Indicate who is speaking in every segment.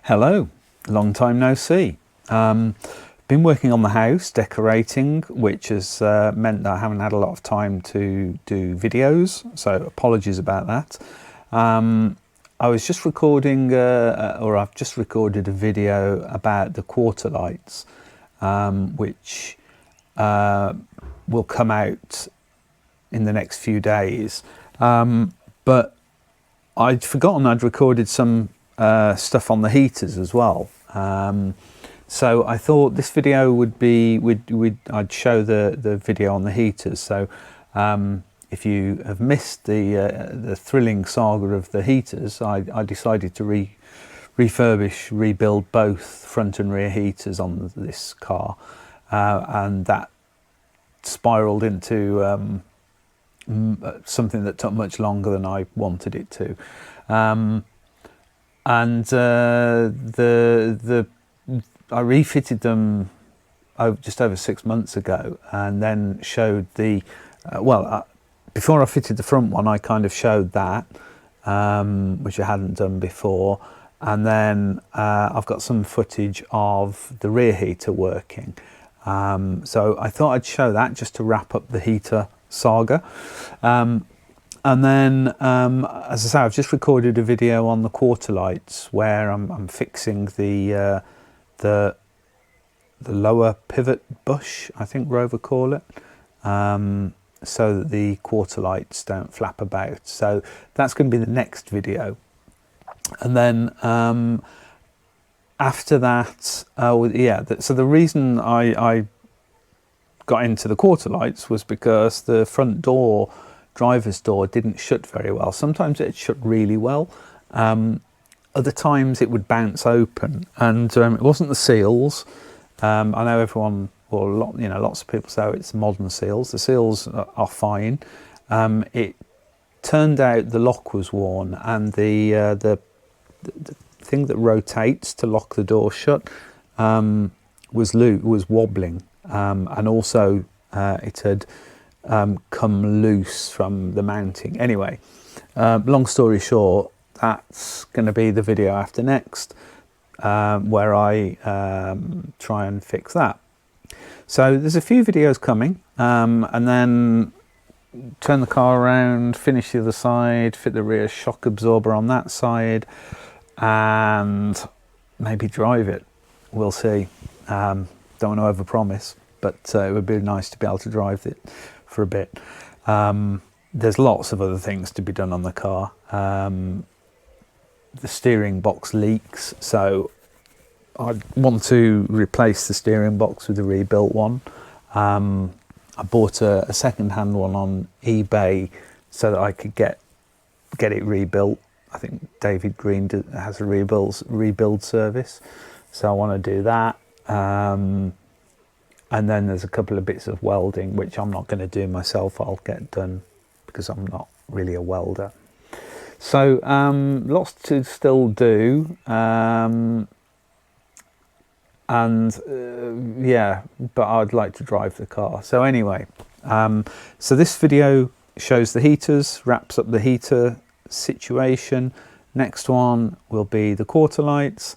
Speaker 1: Hello, long time no see. Been working on the house, decorating, which has meant that I haven't had a lot of time to do videos, so apologies about that. I was just recording, or I've just recorded a video about the quarter lights, which will come out in the next few days. But I'd forgotten I'd recorded some stuff on the heaters as well. So I thought this video would be, I'd show the video on the heaters. So if you have missed the thrilling saga of the heaters, I decided to rebuild both front and rear heaters on this car, and that spiraled into something that took much longer than I wanted it to. I refitted them just over 6 months ago, and then showed the before I fitted the front one, I kind of showed that, which I hadn't done before, and then I've got some footage of the rear heater working, so I thought I'd show that just to wrap up the heater saga. And then, as I say, I've just recorded a video on the quarter lights where I'm fixing the lower pivot bush, I think Rover call it, so that the quarter lights don't flap about. So that's going to be the next video. And then after that, so the reason I got into the quarter lights was because the front door, driver's door, didn't shut very well. Sometimes it shut really well, other times it would bounce open, and it wasn't the seals. I know everyone, or lots of people say it's modern seals. The seals are fine. It turned out the lock was worn, and the thing that rotates to lock the door shut was wobbling, and also it had come loose from the mounting. Anyway, long story short, that's going to be the video after next, where I try and fix that. So there's a few videos coming, and then turn the car around, finish the other side, fit the rear shock absorber on that side, and maybe drive it. We'll see. Don't want to overpromise, but it would be nice to be able to drive it for a bit. There's lots of other things to be done on the car. The steering box leaks, so I want to replace the steering box with a rebuilt one. I bought a second-hand one on eBay so that I could get it rebuilt. I think David Green has a rebuild service, so I want to do that. And then there's a couple of bits of welding which I'm not going to do myself. I'll get done because I'm not really a welder. So lots to still do, yeah, but I'd like to drive the car. So anyway, so this video shows the heaters, wraps up the heater situation. Next one will be the quarter lights,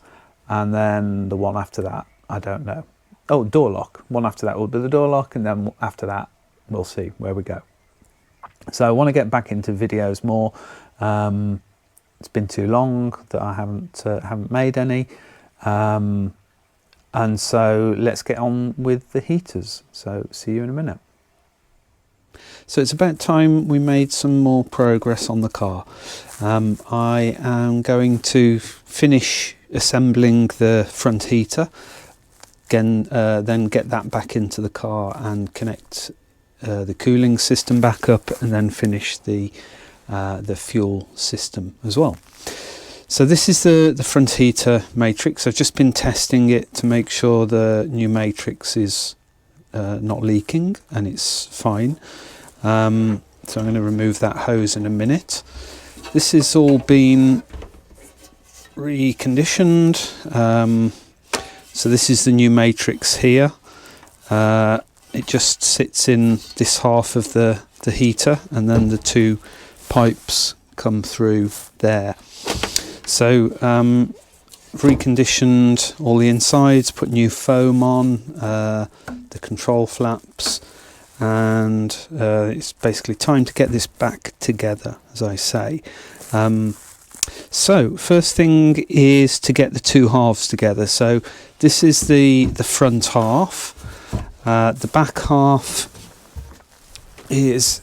Speaker 1: and then the one after that, I don't know. Oh, door lock. One after that will be the door lock, and then after that, we'll see where we go. So I want to get back into videos more. It's been too long that I haven't made any, and so let's get on with the heaters. So see you in a minute. So it's about time we made some more progress on the car. I am going to finish assembling the front heater, again, then get that back into the car and connect the cooling system back up, and then finish the fuel system as well. So this is the front heater matrix. I've just been testing it to make sure the new matrix is not leaking and it's fine. So I'm going to remove that hose in a minute. This has all been reconditioned. So this is the new matrix here. It just sits in this half of the heater, and then the two pipes come through there. So reconditioned all the insides, put new foam on the control flaps, and it's basically time to get this back together, as I say. So first thing is to get the two halves together. So this is the front half. The back half is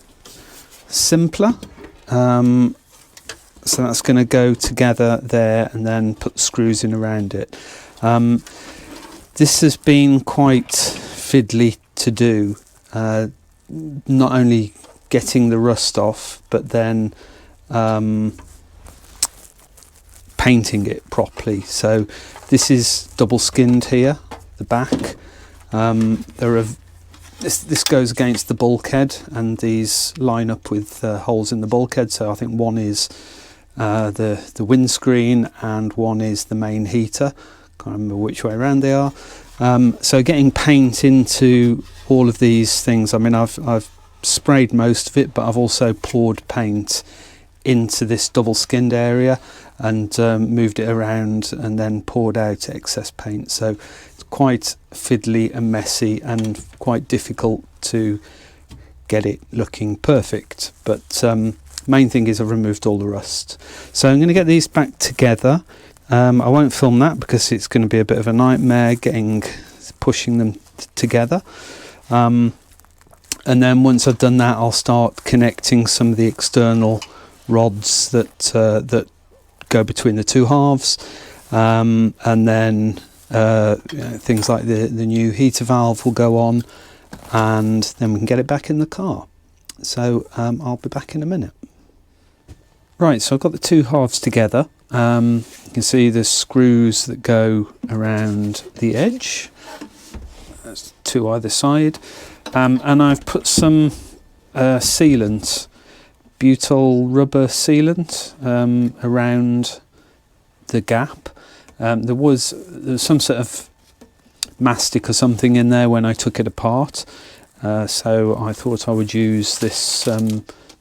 Speaker 1: simpler. So that's going to go together there and then put the screws in around it. This has been quite fiddly to do, not only getting the rust off, but then painting it properly. So this is double skinned here, the back. This goes against the bulkhead, and these line up with holes in the bulkhead. So I think one is the windscreen and one is the main heater. Can't remember which way around they are. So getting paint into all of these things, I mean, I've sprayed most of it, but I've also poured paint into this double skinned area and moved it around and then poured out excess paint. So it's quite fiddly and messy and quite difficult to get it looking perfect, but main thing is I've removed all the rust. So I'm going to get these back together. I won't film that because it's going to be a bit of a nightmare pushing them together. And then once I've done that, I'll start connecting some of the external rods that go between the two halves, and then things like the new heater valve will go on, and then we can get it back in the car. So I'll be back in a minute. Right, so I've got the two halves together. You can see the screws that go around the edge. That's two either side. And I've put some sealant, butyl rubber sealant, around the gap. There was some sort of mastic or something in there when I took it apart. So I thought I would use this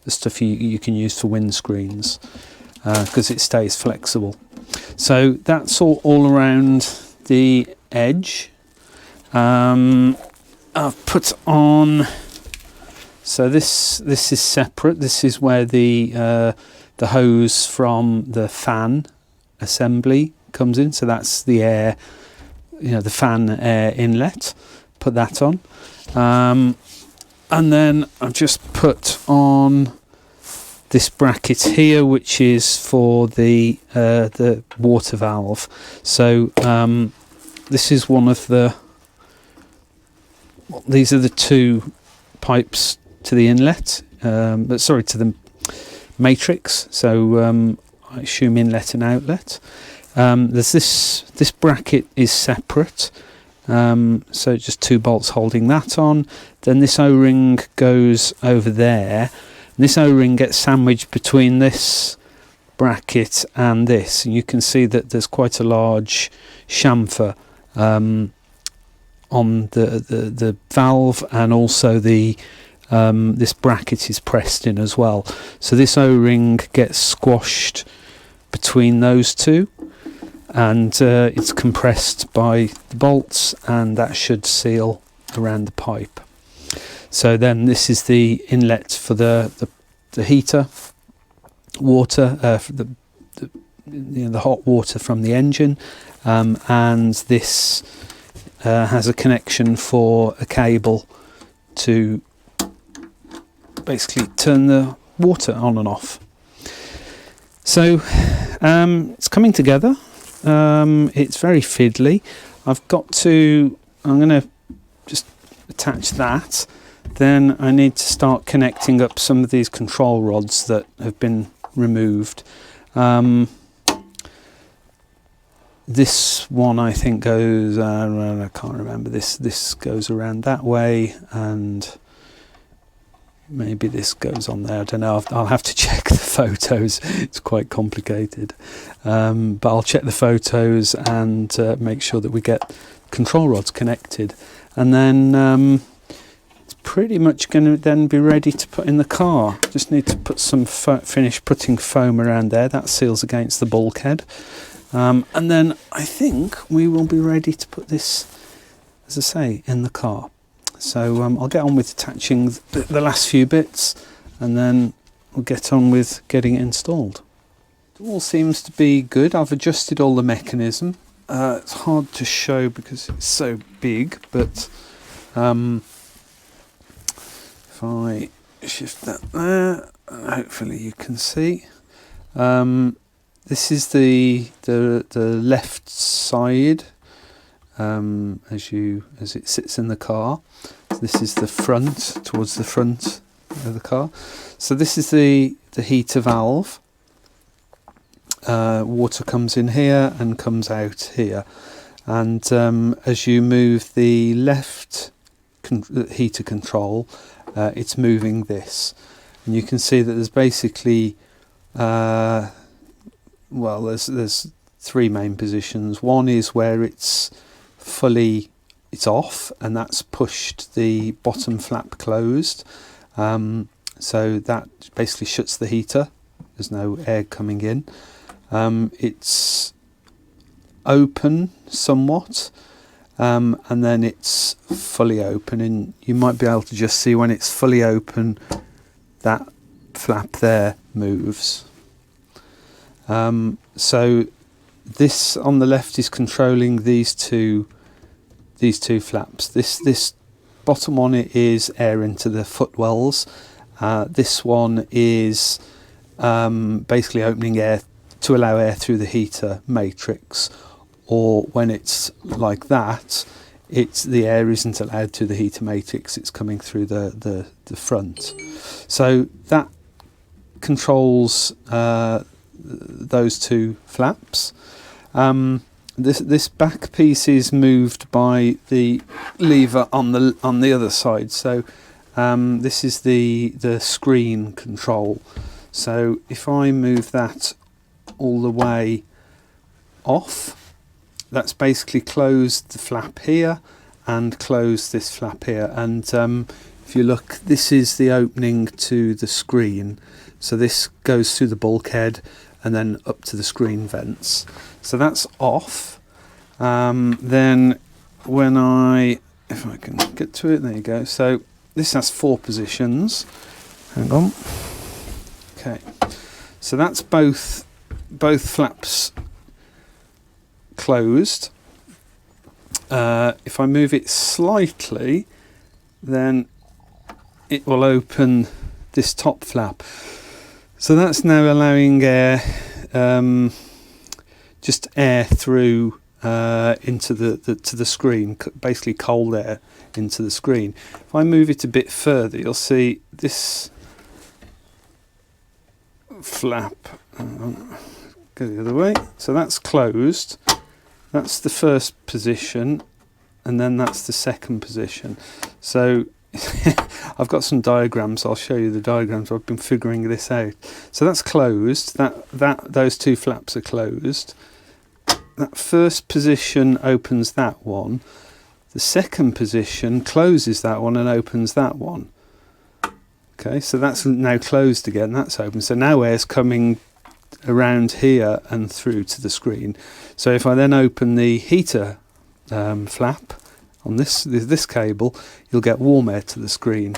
Speaker 1: the stuff you can use for windscreens, because it stays flexible. So that's all around the edge. I've put on, so this is separate. This is where the hose from the fan assembly comes in. So that's the air, the fan air inlet. Put that on. And then I've just put on this bracket here, which is for the water valve. So this is one of these are the two pipes to the inlet, to the matrix. So I assume inlet and outlet. There's this bracket is separate. So just two bolts holding that on. Then this O-ring goes over there. And this O-ring gets sandwiched between this bracket and this. And you can see that there's quite a large chamfer on the valve, and also this bracket is pressed in as well. So this O-ring gets squashed between those two, and it's compressed by the bolts, and that should seal around the pipe. So then this is the inlet for the heater water, for the hot water from the engine, and this has a connection for a cable to basically turn the water on and off. So it's coming together. It's very fiddly. I'm going to just attach that. Then I need to start connecting up some of these control rods that have been removed. This one I think goes, I can't remember, this goes around that way, and maybe this goes on there. I don't know, I'll have to check the photos. It's quite complicated, but I'll check the photos and make sure that we get control rods connected, and then it's pretty much going to then be ready to put in the car. Just need to put some finish putting foam around there. That seals against the bulkhead. And then I think we will be ready to put this, as I say, in the car. So I'll get on with attaching the last few bits, and then we'll get on with getting it installed. It all seems to be good. I've adjusted all the mechanism. It's hard to show because it's so big, but if I shift that there, hopefully you can see. This is the left side as it sits in the car. So this is the front, towards the front of the car. So this is the heater valve. Water comes in here and comes out here, and as you move the left heater control, it's moving this, and you can see that there's basically there's three main positions. One is where it's off, and that's pushed the bottom flap closed, so that basically shuts the heater. There's no air coming in. It's open somewhat, and then it's fully open, and you might be able to just see when it's fully open that flap there moves. So this on the left is controlling these two flaps. This bottom one is air into the footwells. This one is basically opening air to allow air through the heater matrix, or when it's like that, the air isn't allowed to the heater matrix, it's coming through the front. So that controls those two flaps. This back piece is moved by the lever on the other side. So this is the screen control. So if I move that all the way off, that's basically closed the flap here and closed this flap here. And if you look, this is the opening to the screen. So this goes through the bulkhead and then up to the screen vents. So that's off. Then if I can get to it, there you go. So this has 4 positions. Hang on. Okay. So that's both flaps closed. If I move it slightly, then it will open this top flap. So that's now allowing air, just air through into the screen, basically cold air into the screen. If I move it a bit further, you'll see this flap. Go the other way. So that's closed. That's the first position, and then that's the second position. So I've got some diagrams. I'll show you the diagrams. I've been figuring this out. So that's closed. Those 2 flaps are closed. That first position opens that one. The second position closes that one and opens that one. Okay, so that's now closed again. That's open. So now air's coming around here and through to the screen. So if I then open the heater flap on this cable, you'll get warm air to the screen.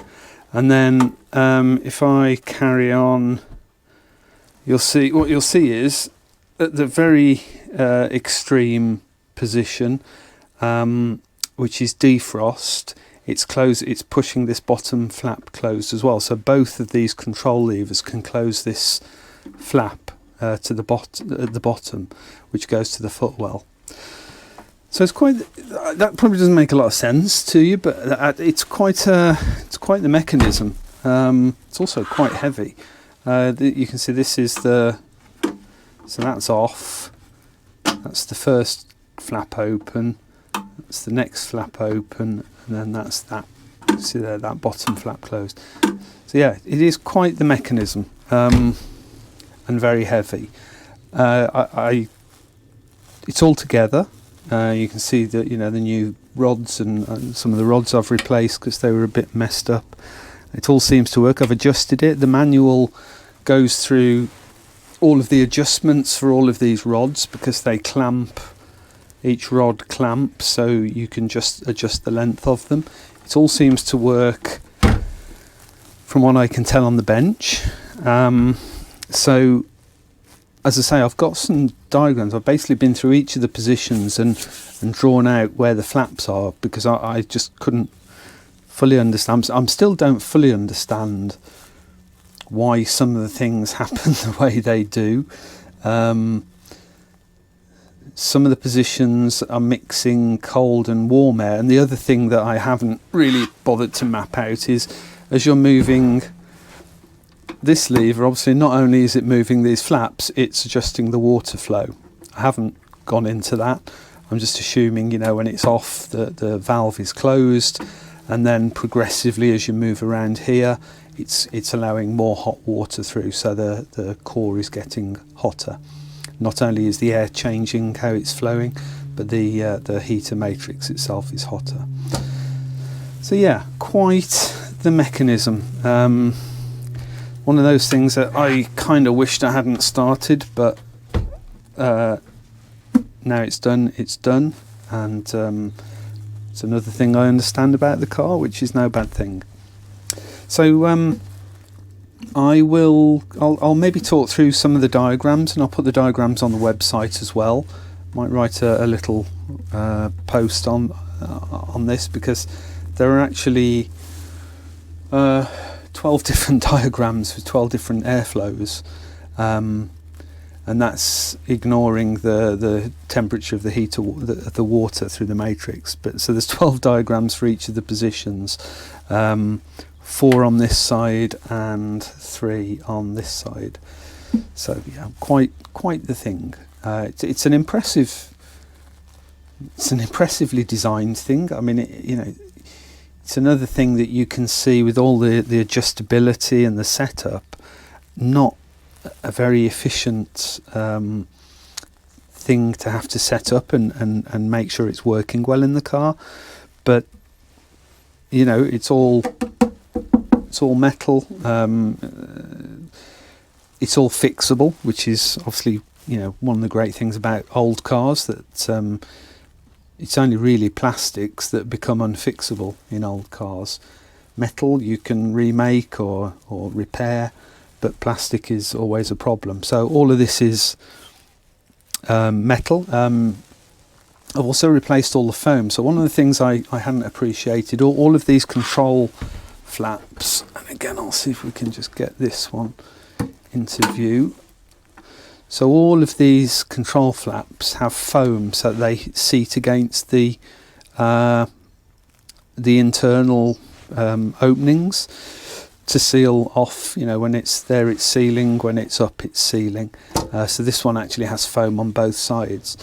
Speaker 1: And then if I carry on, you'll see is at the very extreme position, which is defrost, it's pushing this bottom flap closed as well. So both of these control levers can close this flap at the bottom, which goes to the footwell. So that probably doesn't make a lot of sense to you, but it's quite the mechanism. It's also quite heavy. You can see this is so that's off. That's the first flap open. That's the next flap open, and then that's that. See there, that bottom flap closed. So yeah, it is quite the mechanism, and very heavy. It's all together. You can see that the new rods and some of the rods I've replaced because they were a bit messed up. It all seems to work. I've adjusted it. The manual goes through all of the adjustments for all of these rods, because they clamp, each rod clamps, so you can just adjust the length of them. It all seems to work from what I can tell on the bench. So as I say, I've got some diagrams. I've basically been through each of the positions and drawn out where the flaps are, because I just couldn't fully understand. I still don't fully understand why some of the things happen the way they do. Some of the positions are mixing cold and warm air, and the other thing that I haven't really bothered to map out is, as you're moving this lever, obviously not only is it moving these flaps, it's adjusting the water flow. I haven't gone into that. I'm just assuming, you know, when it's off, the valve is closed, and then progressively as you move around here, it's allowing more hot water through, so the core is getting hotter. Not only is the air changing how it's flowing, but the heater matrix itself is hotter. So yeah, quite the mechanism. One of those things that I kind of wished I hadn't started, but now it's done, and it's another thing I understand about the car, which is no bad thing. So I'll maybe talk through some of the diagrams, and I'll put the diagrams on the website as well. Might write a little post on this, because there are actually 12 different diagrams with 12 different airflows, and that's ignoring the temperature of the heater, the water through the matrix. But so there's 12 diagrams for each of the positions. 4 on this side and 3 on this side. So yeah, quite the thing. It's an impressively designed thing. I mean, it's another thing that you can see with all the adjustability and the setup. Not a very efficient thing to have to set up and make sure it's working well in the car, but you know, it's all metal. It's all fixable, which is obviously, you know, one of the great things about old cars, that it's only really plastics that become unfixable in old cars. Metal you can remake or repair, but plastic is always a problem. So all of this is metal. I've also replaced all the foam. So one of the things I hadn't appreciated, all of these control flaps, and again I'll see if we can just get this one into view. So all of these control flaps have foam, so they seat against the internal openings to seal off. You know, when it's there it's sealing, when it's up it's sealing. So this one actually has foam on both sides.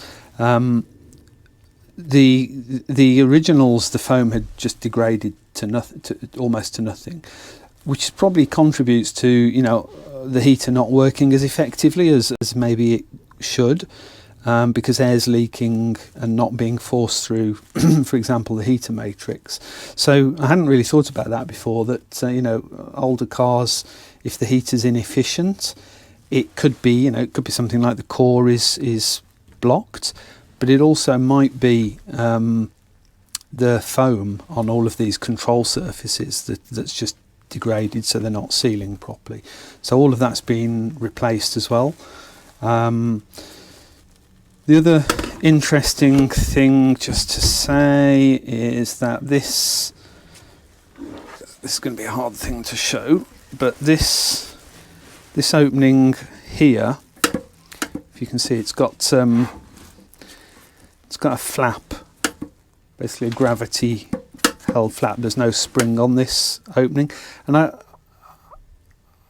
Speaker 1: The originals, the foam had just degraded to nothing, almost to nothing, which probably contributes to, you know, the heater not working as effectively as maybe it should, because air's leaking and not being forced through, for example, the heater matrix. So I hadn't really thought about that before, that you know, older cars, if the heater's inefficient, it could be, you know, it could be something like the core is blocked, but it also might be the foam on all of these control surfaces that's just degraded, so they're not sealing properly. So all of that's been replaced as well. The other interesting thing just to say is that this is going to be a hard thing to show, but this opening here, if you can see, it's got a flap, basically a gravity held flap. There's no spring on this opening, and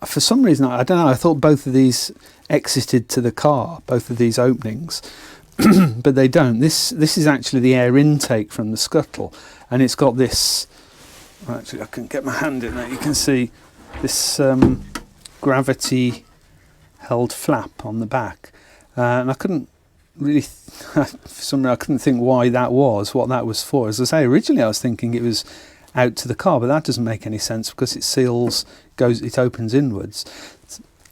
Speaker 1: for some reason, I don't know, I thought both of these exited to the car, both of these openings, but they don't. This is actually the air intake from the scuttle, and it's got this, actually I can get my hand in there, you can see this gravity held flap on the back, and I couldn't really for some reason I couldn't think why that was, what that was for. As I say, originally I was thinking it was out to the car, but that doesn't make any sense because it seals, it opens inwards.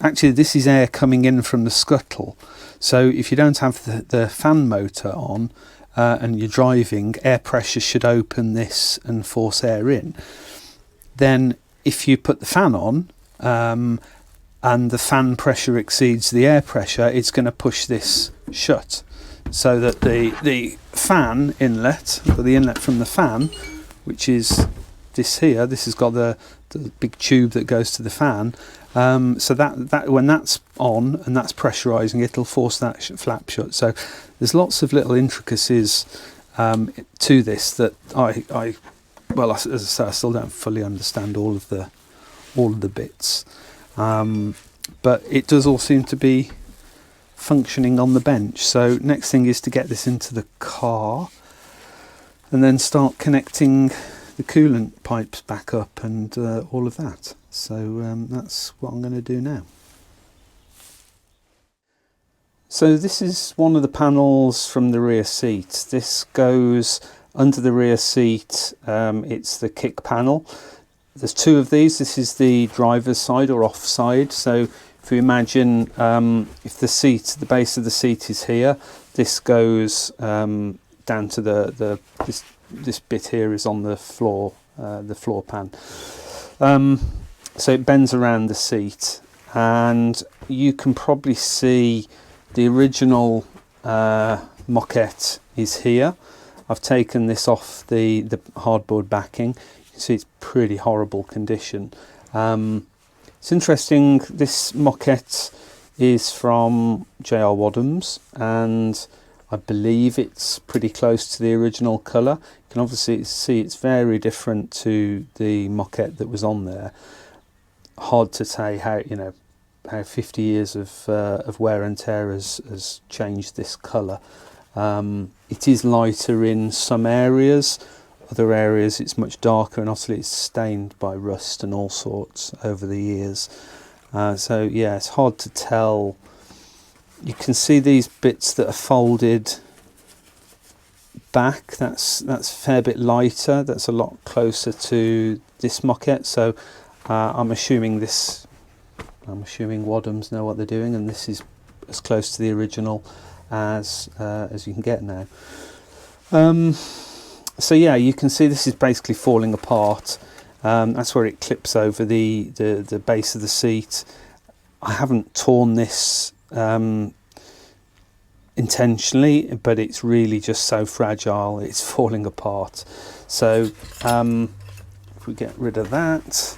Speaker 1: actually this is air coming in from the scuttle. So if you don't have the fan motor on and you're driving, air pressure should open this and force air in. Then if you put the fan on and the fan pressure exceeds the air pressure, it's going to push this shut, so that the fan inlet, or the inlet from the fan, which is this here, this has got the big tube that goes to the fan, so that when that's on and that's pressurizing, it'll force that flap shut. So there's lots of little intricacies to this that well, as I say, I still don't fully understand all of the bits, but it does all seem to be functioning on the bench. So next thing is to get this into the car and then start connecting the coolant pipes back up and all of that. So that's what I'm going to do now. So this is one of the panels from the rear seat. This goes under the rear seat. It's the kick panel. There's two of these. This is the driver's side or off side. So if you imagine, if the base of the seat is here, this goes down to this bit here is on the floor pan. So it bends around the seat, and you can probably see the original moquette is here. I've taken this off the hardboard backing. You can see it's pretty horrible condition. It's interesting, this moquette is from J.R. Wadham's, and I believe it's pretty close to the original colour. You can obviously see it's very different to the moquette that was on there. Hard to say how 50 years of wear and tear has changed this colour. It is lighter in some areas, other areas it's much darker, and obviously it's stained by rust and all sorts over the years. So yeah, it's hard to tell. You can see these bits that are folded back, that's a fair bit lighter, that's a lot closer to this moquette. So I'm assuming Wadham's know what they're doing, and this is as close to the original as you can get now. So yeah, you can see this is basically falling apart. That's where it clips over the base of the seat. I haven't torn this intentionally, but it's really just so fragile, it's falling apart. So if we get rid of that,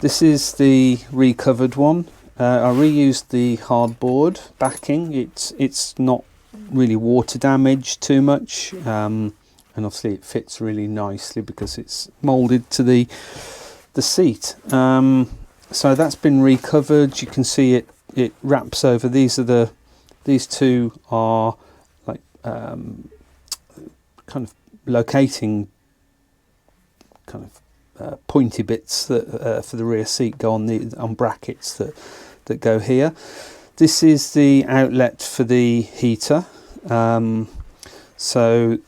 Speaker 1: this is the recovered one. I reused the hardboard backing. It's not really water damaged too much, and obviously it fits really nicely because it's molded to the seat. So that's been recovered. You can see it wraps over. These two are like kind of locating kind of pointy bits that for the rear seat go on brackets that go here. This is the outlet for the heater. So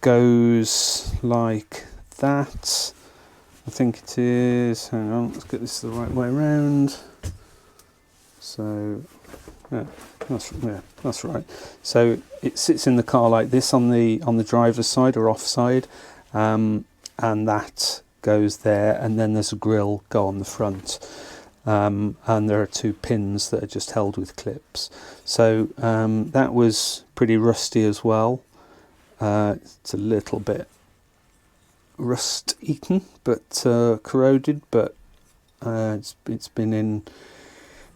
Speaker 1: goes like that. I think it is. Hang on, let's get this the right way around. So yeah, that's right. So it sits in the car like this on the driver's side or off side, and that goes there, and then there's a grill go on the front, and there are two pins that are just held with clips. So that was pretty rusty as well. It's a little bit rust eaten, but corroded, but it's been in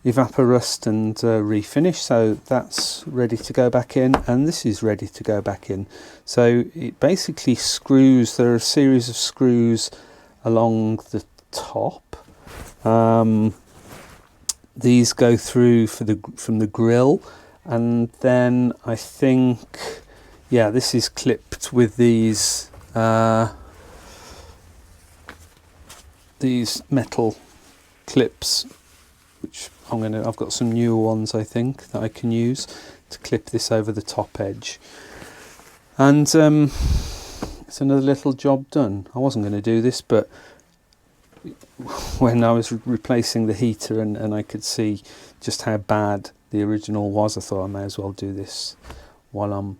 Speaker 1: evaporust and refinished, so that's ready to go back in, and this is ready to go back in. So it basically screws, there are a series of screws along the top. These go through from the grill, and then I think, yeah, this is clipped with these metal clips, which I've got some newer ones I think that I can use to clip this over the top edge. And it's another little job done. I wasn't going to do this, but when I was replacing the heater, and I could see just how bad the original was, I thought I may as well do this while I'm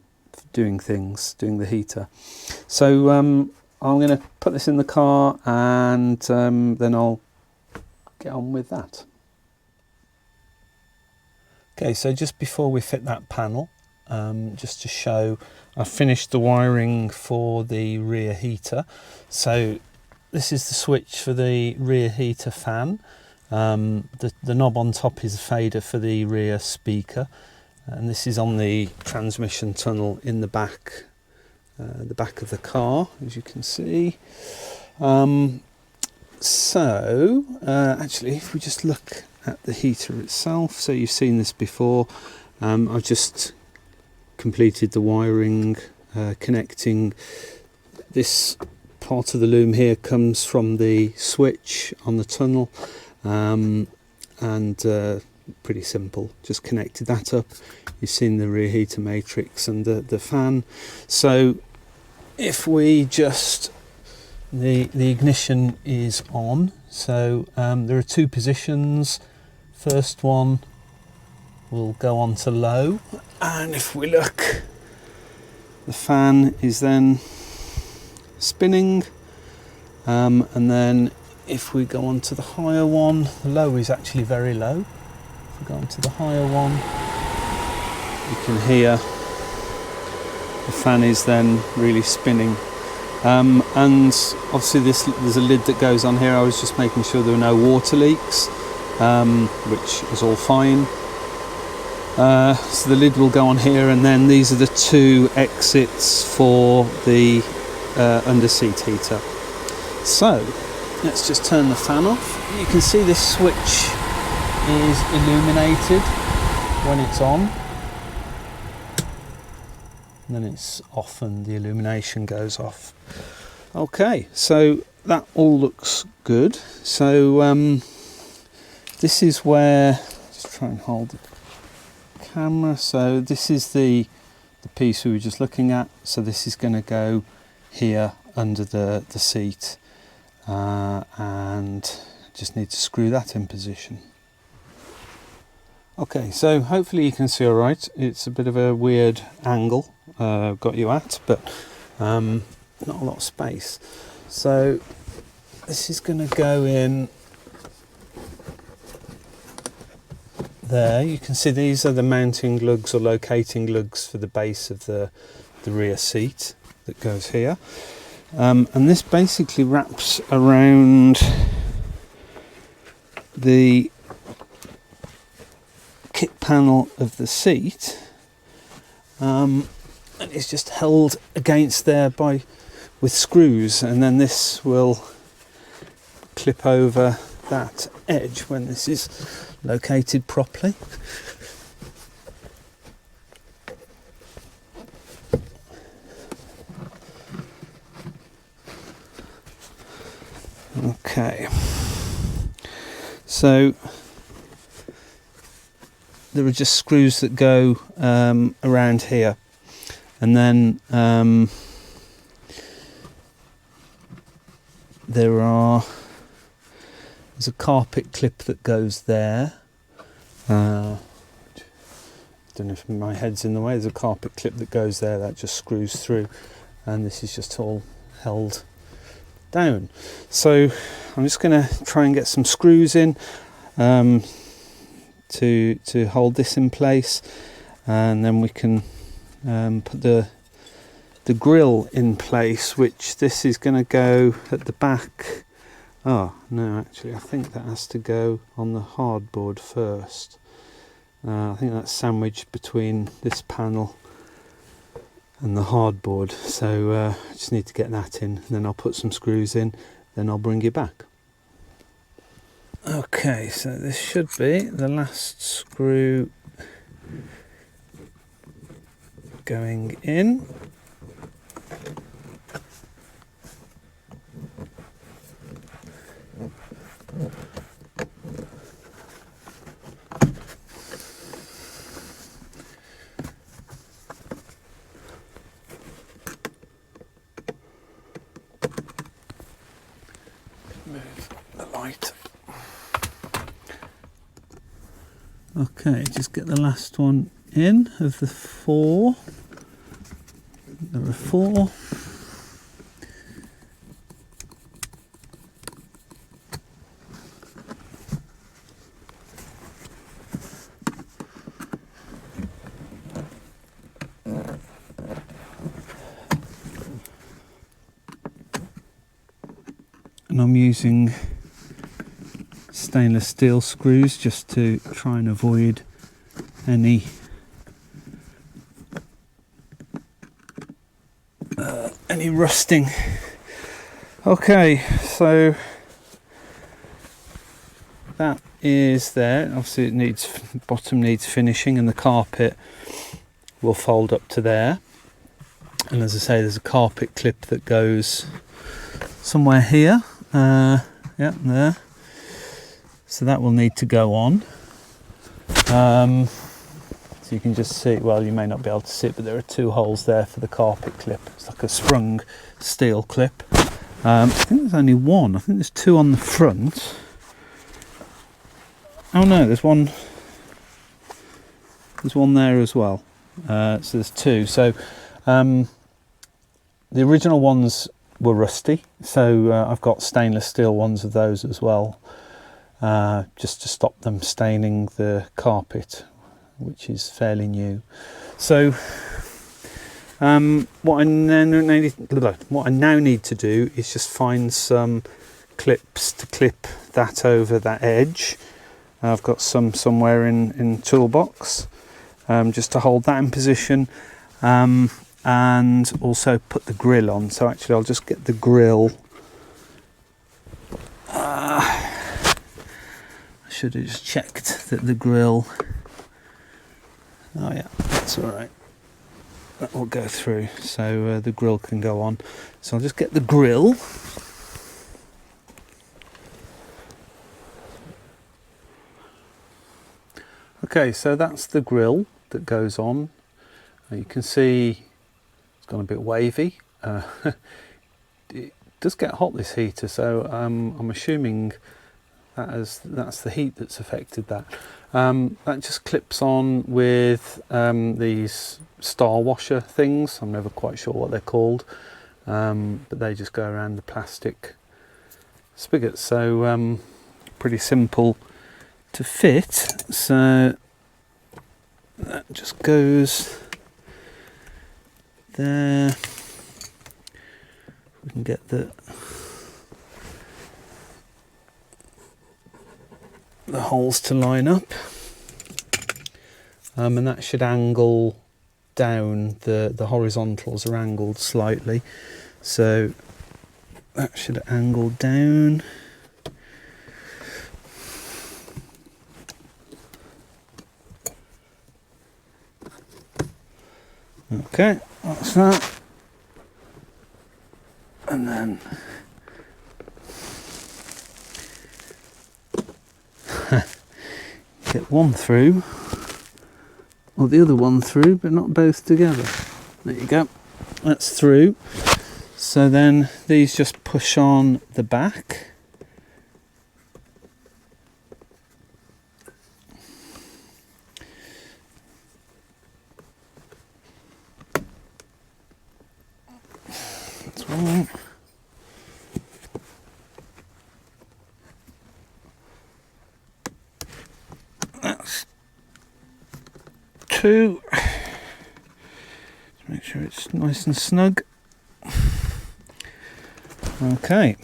Speaker 1: doing the heater. So I'm going to put this in the car, and then I'll get on with that. Okay, so just before we fit that panel, just to show, I've finished the wiring for the rear heater. So this is the switch for the rear heater fan. The knob on top is a fader for the rear speaker, and this is on the transmission tunnel in the back of the car, as you can see. Actually, if we just look at the heater itself, so you've seen this before. I've just completed the wiring, connecting this part of the loom here comes from the switch on the tunnel, and pretty simple, just connected that up. You've seen the rear heater matrix and the fan. So if we just, the ignition is on, so there are two positions. First one will go on to low, and if we look, the fan is then spinning, and then if we go on to the higher one, the low is actually very low. If we go on to the higher one, you can hear the fan is then really spinning. And obviously there's a lid that goes on here. I was just making sure there were no water leaks, which is all fine. So the lid will go on here, and then these are the two exits for the under-seat heater. So let's just turn the fan off. You can see this switch is illuminated when it's on, and then it's off and the illumination goes off. Okay, so that all looks good. So this is where, just try and hold the camera. So this is the piece we were just looking at. So this is going to go here under the seat, and just need to screw that in position. Okay, so hopefully you can see all right. It's a bit of a weird angle got you at, but not a lot of space. So this is going to go in there. You can see these are the mounting lugs or locating lugs for the base of the rear seat that goes here, and this basically wraps around the kit panel of the seat, and it's just held against there with screws, and then this will clip over that edge when this is located properly. Okay, so there are just screws that go around here, and then there's a carpet clip that goes there. I don't know if my head's in the way. There's a carpet clip that goes there that just screws through, and this is just all held down. So I'm just going to try and get some screws in to hold this in place, and then we can put the grill in place, which this is going to go at the back. Oh no, actually I think that has to go on the hardboard first. I think that's sandwiched between this panel and the hardboard, so I just need to get that in, and then I'll put some screws in, then I'll bring you back. Okay, so this should be the last screw going in. Move Right. Okay, just get the last one in of the 4. There are 4. And I'm using stainless steel screws just to try and avoid any rusting. Okay, so that is there. Obviously it needs, bottom needs finishing, and the carpet will fold up to there. And as I say, there's a carpet clip that goes somewhere here. Yeah, there. So that will need to go on. So you can just see, well, you may not be able to see it, but there are 2 holes there for the carpet clip. It's like a sprung steel clip. I think there's only 1. I think there's 2 on the front. Oh no, there's one there as well. So there's 2. So the original ones were rusty, so I've got stainless steel ones of those as well, just to stop them staining the carpet, which is fairly new. So what I now need to do is just find some clips to clip that over that edge. I've got some somewhere in toolbox, just to hold that in position, and also put the grill on. So actually I'll just get the grill. I should have just checked that the grill, oh yeah, that's all right, that will go through, so the grill can go on. So I'll just get the grill. Okay, so that's the grill that goes on. You can see it's gone a bit wavy. It does get hot, this heater, so I'm assuming that's the heat that's affected that. That just clips on with these star washer things. I'm never quite sure what they're called, but they just go around the plastic spigot. So pretty simple to fit. So that just goes there. We can get the holes to line up, and that should angle down. The horizontals are angled slightly, so that should angle down. Okay, that's that. And then get one through, or the other one through, but not both together. There you go, that's through. So then these just push on the back. That's one. That's 2. Just make sure it's nice and snug. Okay,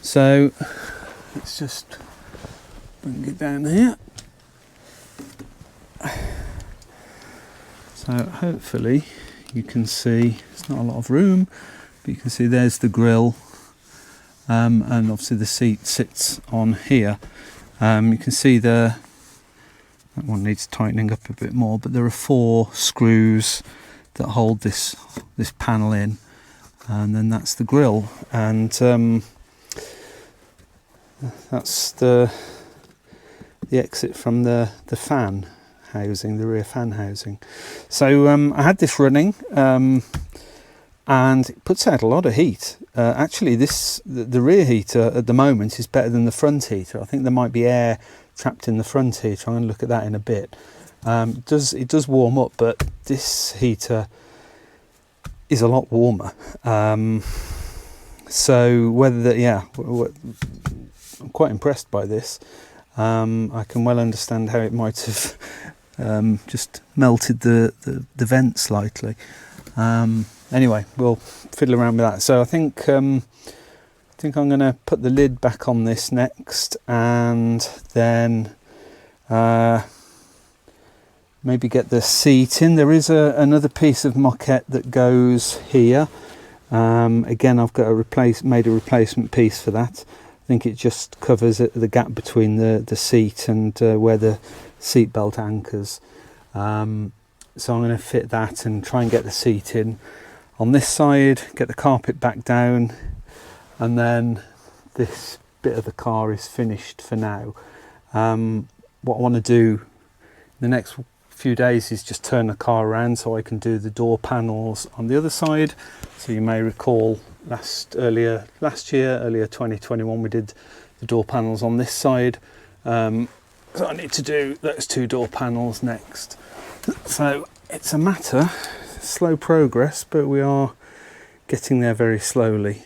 Speaker 1: so let's just bring it down here. So hopefully you can see, it's not a lot of room, but you can see there's the grill, and obviously the seat sits on here. You can see that one needs tightening up a bit more, but there are 4 screws that hold this panel in, and then that's the grill, and that's the exit from the fan housing, the rear fan housing. So I had this running, and it puts out a lot of heat. Actually, the rear heater at the moment is better than the front heater. I think there might be air trapped in the front heater. I'm going to look at that in a bit. It does warm up, but this heater is a lot warmer. So I'm quite impressed by this. I can well understand how it might have just melted the vent slightly. Anyway, we'll fiddle around with that. So I think I'm going to put the lid back on this next, and then maybe get the seat in. There is another piece of moquette that goes here. Again, I've got made a replacement piece for that. I think it just covers the gap between the seat and where the seat belt anchors. So I'm going to fit that and try and get the seat in on this side, get the carpet back down, and then this bit of the car is finished for now. What I want to do the next few days is just turn the car around so I can do the door panels on the other side. So you may recall earlier 2021, we did the door panels on this side. So I need to do those two door panels next. So it's a matter, slow progress, but we are getting there very slowly.